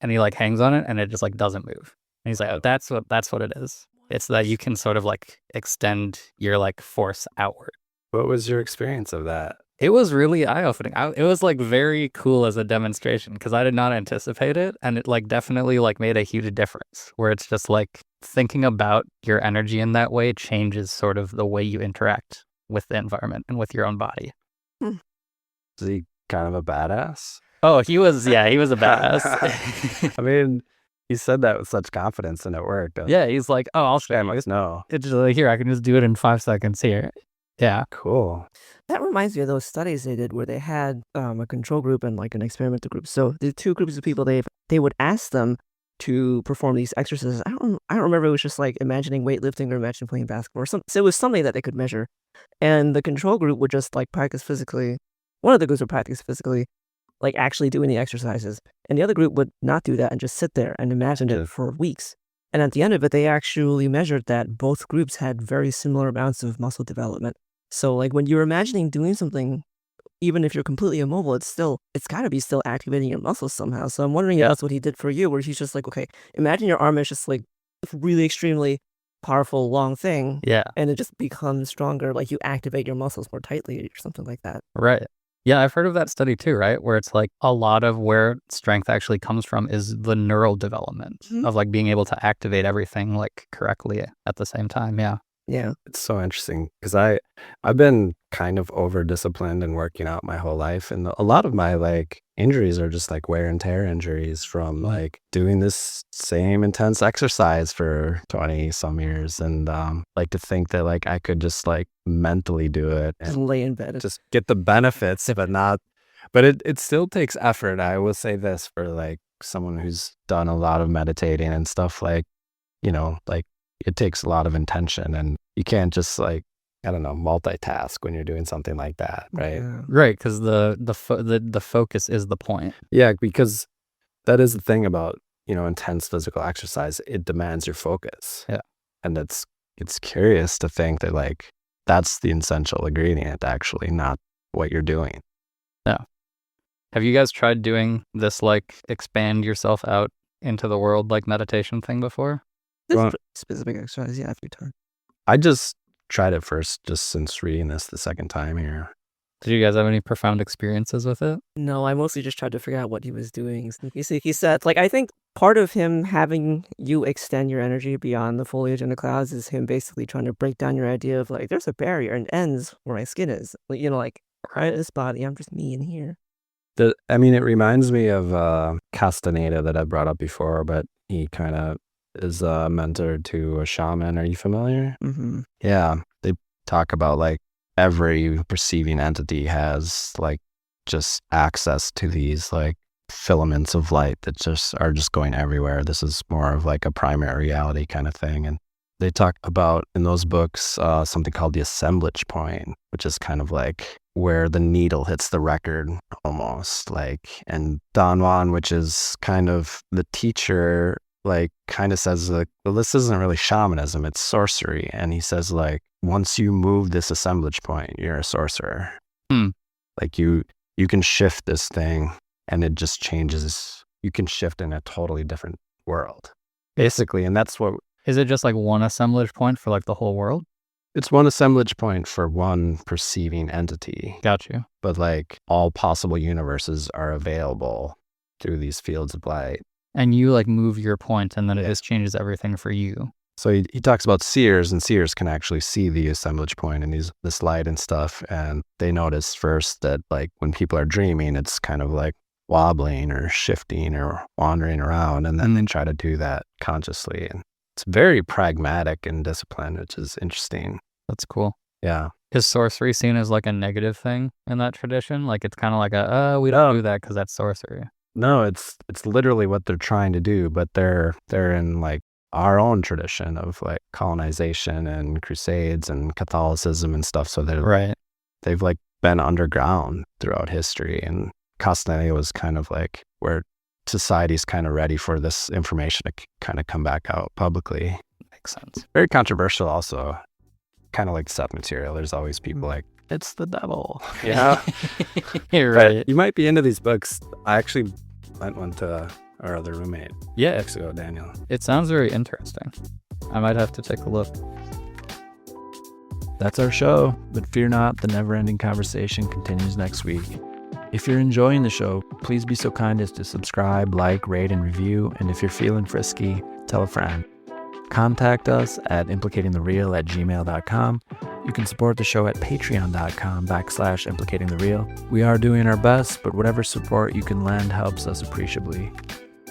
And he like hangs on it and it just like doesn't move. And he's like, oh, that's what it is. It's that you can sort of like extend your like force outward. What was your experience of that? It was really eye-opening. It was like very cool as a demonstration because I did not anticipate it. And it like definitely like made a huge difference where it's just like thinking about your energy in that way changes sort of the way you interact with the environment and with your own body. Is he kind of a badass? Oh, he was a badass. I mean, he said that with such confidence and it worked. Yeah, he's like, oh, I'll show you. No. It's just like, here, I can just do it in 5 seconds here. Yeah. Cool. That reminds me of those studies they did where they had a control group and like an experimental group. So the two groups of people, they would ask them to perform these exercises. I don't remember. It was just like imagining weightlifting or imagining playing basketball or something. So it was something that they could measure. And the control group would just like practice physically. One of the groups would practice physically, like actually doing the exercises. And the other group would not do that and just sit there and imagine it for weeks. And at the end of it, they actually measured that both groups had very similar amounts of muscle development. So like when you're imagining doing something, even if you're completely immobile, it's got to be still activating your muscles somehow. So I'm wondering if that's what he did for you, where he's just like, okay, imagine your arm is just like really extremely powerful, long thing. Yeah. And it just becomes stronger. Like you activate your muscles more tightly or something like that. Right. Yeah, I've heard of that study too, right? Where it's like a lot of where strength actually comes from is the neural development of like being able to activate everything like correctly at the same time. Yeah. Yeah. It's so interesting because I've been kind of over disciplined and working out my whole life, and a lot of my like injuries are just like wear and tear injuries from like doing this same intense exercise for 20 some years, and like to think that like I could just like mentally do it Just and lay in bed. just get the benefits, but it still takes effort. I will say this for like someone who's done a lot of meditating and stuff, like, you know, like it takes a lot of intention, and you can't just like, I don't know, multitask when you're doing something like that, right? Yeah. Right, because the focus is the point. Yeah, because that is the thing about, you know, intense physical exercise. It demands your focus. Yeah. And it's curious to think that like that's the essential ingredient, actually, not what you're doing. Yeah. Have you guys tried doing this like expand yourself out into the world like meditation thing before? There's specific exercise, yeah, a few times. I just tried it first, just since reading this the second time here. Did you guys have any profound experiences with it? No, I mostly just tried to figure out what he was doing. He said, like, I think part of him having you extend your energy beyond the foliage and the clouds is him basically trying to break down your idea of like, there's a barrier and it ends where my skin is. Like, you know, like, right, this body, I'm just me in here. I mean, it reminds me of Castaneda that I brought up before, but he kind of is a mentor to a shaman. Are you familiar? Mm-hmm. Yeah, they talk about like every perceiving entity has like just access to these like filaments of light that just are just going everywhere. This is more of like a primary reality kind of thing. And they talk about in those books something called the assemblage point, which is kind of like where the needle hits the record almost, like. And Don Juan, which is kind of the teacher, like kind of says like, well, this isn't really shamanism, it's sorcery. And he says like, once you move this assemblage point, you're a sorcerer. Like you can shift this thing and it just changes. You can shift in a totally different world, basically. And that's what. Is it just like one assemblage point for like the whole world? It's one assemblage point for one perceiving entity. Got you. But like all possible universes are available through these fields of light. And you like move your point and then it just changes everything for you. So he talks about seers, and seers can actually see the assemblage point and this light and stuff. And they notice first that like when people are dreaming, it's kind of like wobbling or shifting or wandering around. And then they try to do that consciously. And it's very pragmatic and disciplined, which is interesting. That's cool. Yeah. Is sorcery seen as like a negative thing in that tradition? Like it's kind of like we don't do that because that's sorcery. No, it's literally what they're trying to do, but they're in like our own tradition of like colonization and crusades and Catholicism and stuff. So they've like been underground throughout history, and Castaneda was kind of like where society's kind of ready for this information to kind of come back out publicly. Makes sense. Very controversial also. Kind of like Seth material. There's always people like, it's the devil. Yeah. You're right. But you might be into these books. I actually lent one to our other roommate. Yeah. Weeks ago, Daniel. It sounds very interesting. I might have to take a look. That's our show, but fear not, the never-ending conversation continues next week. If you're enjoying the show, please be so kind as to subscribe, like, rate, and review. And if you're feeling frisky, tell a friend. Contact us at implicatingthereal@gmail.com. You can support the show at patreon.com/implicatingthereal. We are doing our best, but whatever support you can lend helps us appreciably.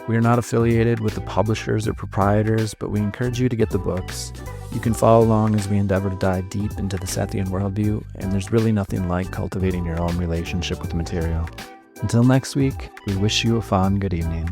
We are not affiliated with the publishers or proprietors, but we encourage you to get the books. You can follow along as we endeavor to dive deep into the Sethian worldview, and there's really nothing like cultivating your own relationship with the material. Until next week, we wish you a fun good evening.